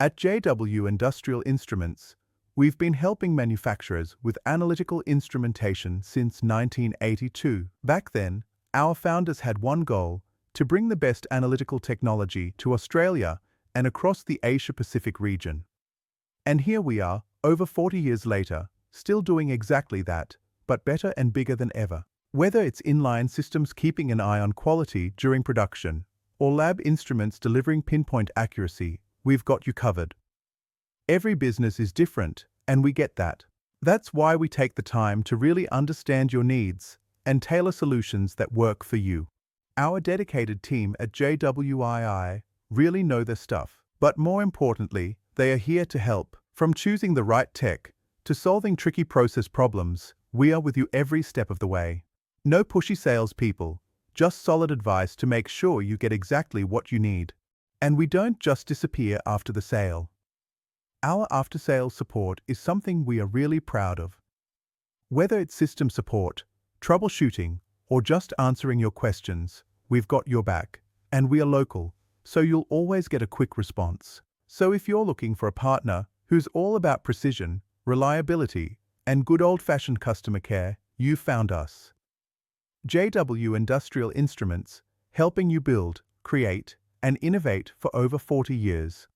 At JW Industrial Instruments, we've been helping manufacturers with analytical instrumentation since 1982. Back then, our founders had one goal: to bring the best analytical technology to Australia and across the Asia-Pacific region. And here we are, over 40 years later, still doing exactly that, but better and bigger than ever. Whether it's inline systems keeping an eye on quality during production, or lab instruments delivering pinpoint accuracy, we've got you covered. Every business is different, and we get that. That's why we take the time to really understand your needs and tailor solutions that work for you. Our dedicated team at JWII really know their stuff, but more importantly, they are here to help. From choosing the right tech to solving tricky process problems, we are with you every step of the way. No pushy salespeople, just solid advice to make sure you get exactly what you need. And we don't just disappear after the sale. Our after-sales support is something we are really proud of. Whether it's system support, troubleshooting, or just answering your questions, we've got your back. And we are local, so you'll always get a quick response. So if you're looking for a partner who's all about precision, reliability, and good old-fashioned customer care, you've found us. JW Industrial Instruments, helping you build, create, and innovate for over 40 years.